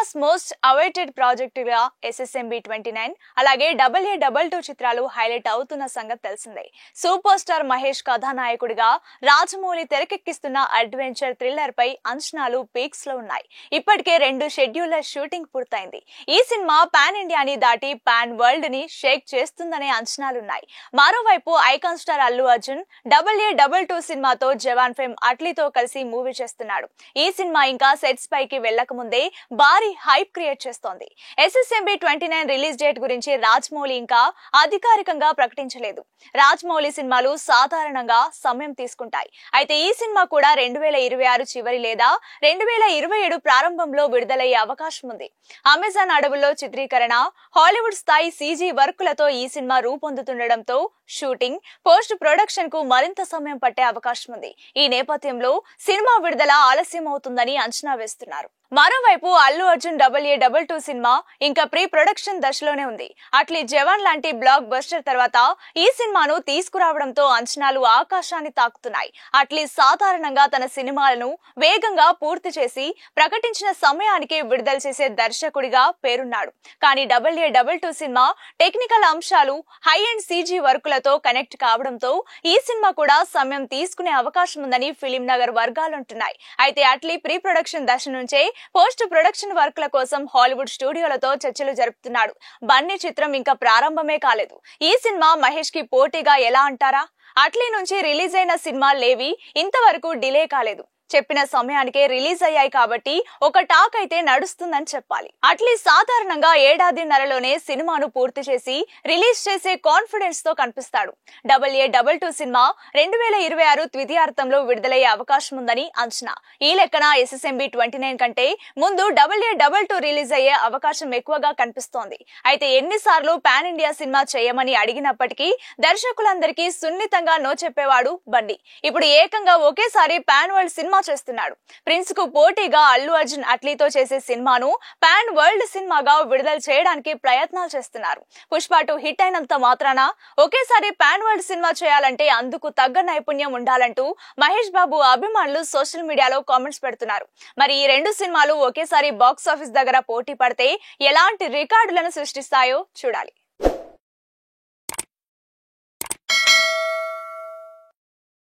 India's most awaited ప్రాజెక్టుగా SSMB 29 అలాగే AA22 చిత్రాలు హైలైట్ అవుతున్న సంగతి తెలిసిందే. సూపర్ స్టార్ మహేష్ కథానాయకుడిగా రాజమౌళి తెరకెక్కిస్తున్న అడ్వెంచర్ థ్రిల్లర్ పై అంచనాలు పీక్స్ లో ఉన్నాయి. ఇప్పటికే 2 షెడ్యూళ్ల షూటింగ్ పూర్తయింది. ఈ సినిమా పాన్ ఇండియాని దాటి పాన్ వరల్డ్ ని షేక్ చేస్తుందనే అంచనాలున్నాయి. మరోవైపు icon star Allu Arjun AA22 సినిమాతో జవాన్ ఫేమ్ అట్లీతో కలిసి మూవీ చేస్తున్నాడు. ఈ సినిమా ఇంకా సెట్స్ పైకి వెళ్లకముందే భారీ హైప్ క్రియేట్ చేస్తోంది. SSMB 29 రిలీజ్ డేట్ గురించి రాజమౌళి ఇంకా అధికారికంగా ప్రకటించలేదు. రాజమౌళి సినిమాలు సాధారణంగా సమయం తీసుకుంటాయి. అయితే ఈ సినిమా కూడా 2026 చివరి లేదా 2027 ప్రారంభంలో విడుదలయ్యే అవకాశం ఉంది. అమెజాన్ అడవుల్లో చిత్రీకరణ, హాలీవుడ్ స్థాయి CG వర్కులతో ఈ సినిమా రూపొందుతుండటంతో షూటింగ్, పోస్ట్ ప్రొడక్షన్ కు మరింత సమయం పట్టే అవకాశం ఉంది. ఈ నేపథ్యంలో సినిమా విడుదల ఆలస్యం అవుతుందని అంచనా వేస్తున్నారు. మరోవైపు అల్లు అర్జున్ AA22 సినిమా ఇంకా ప్రీ ప్రొడక్షన్ దశలోనే ఉంది. అట్లీ జవాన్ లాంటి బ్లాక్ బస్టర్ తర్వాత ఈ సినిమాను తీసుకురావడంతో అంచనాలు ఆకాశాన్ని తాకుతున్నాయి. అట్లీ సాధారణంగా తన సినిమాలను వేగంగా పూర్తి చేసి ప్రకటించిన సమయానికి విడుదల చేసే దర్శకుడిగా పేరున్నాడు. కానీ AA22 సినిమా టెక్నికల్ అంశాలు, హై అండ్ CG వర్కులతో కనెక్ట్ కావడంతో ఈ సినిమా కూడా సమయం తీసుకునే అవకాశం ఉందని ఫిలిం నగర్ వర్గాలంటున్నాయి. అయితే అట్లీ ప్రీ ప్రొడక్షన్ దశ నుంచే పోస్ట్ ప్రొడక్షన్ వర్క్ల కోసం హాలీవుడ్ స్టూడియోలతో చర్చలు జరుపుతున్నాడు. బన్నీ చిత్రం ఇంకా ప్రారంభమే కాలేదు. ఈ సినిమా మహేష్ కి పోటీగా ఎలా అంటారా? అట్లీ నుంచి రిలీజ్ అయిన సినిమాలేవి ఇంతవరకు డిలే కాలేదు. చెప్పిన సమయానికే రిలీజ్ అయ్యాయి కాబట్టి ఒక టాక్ అయితే నడుస్తుందని చెప్పాలి. అట్లీ సాధారణంగా ఏడాదిన్నరలోనే సినిమాను పూర్తి చేసి రిలీజ్ చేసే కాన్ఫిడెన్స్ తో కనిపిస్తాడు. AA22 సినిమా 2026 ద్వితీయార్థంలో విడుదలయ్యే అవకాశం ఉందని అంచనా. ఈ లెక్కన SSMB 29 కంటే ముందు AA22 రిలీజ్ అయ్యే అవకాశం ఎక్కువగా కనిపిస్తోంది. అయితే ఎన్నిసార్లు పాన్ ఇండియా సినిమా చేయమని అడిగినప్పటికీ దర్శకులందరికీ సున్నితంగా నో చెప్పేవాడు బన్నీ. ఇప్పుడు ఏకంగా ఒకేసారి పాన్ వరల్డ్ సినిమా చేస్తున్నాడు. ప్రిన్స్ కు పోటీగా అల్లు అర్జున్ అట్లీతో చేసే సినిమాను పాన్ వరల్డ్ సినిమాగా విడుదల చేయడానికి ప్రయత్నాలు చేస్తున్నారు. పుష్ప 2 హిట్ అయినంత మాత్రాన ఒకేసారి పాన్ వరల్డ్ సినిమా చేయాలంటే అందుకు తగ్గ నైపుణ్యం ఉండాలంటూ మహేష్ బాబు అభిమానులు సోషల్ మీడియాలో కామెంట్స్ పెడుతున్నారు. మరి ఈ 2 సినిమాలు ఒకేసారి బాక్స్ ఆఫీస్ దగ్గర పోటీ పడితే ఎలాంటి రికార్డులను సృష్టిస్తాయో చూడాలి.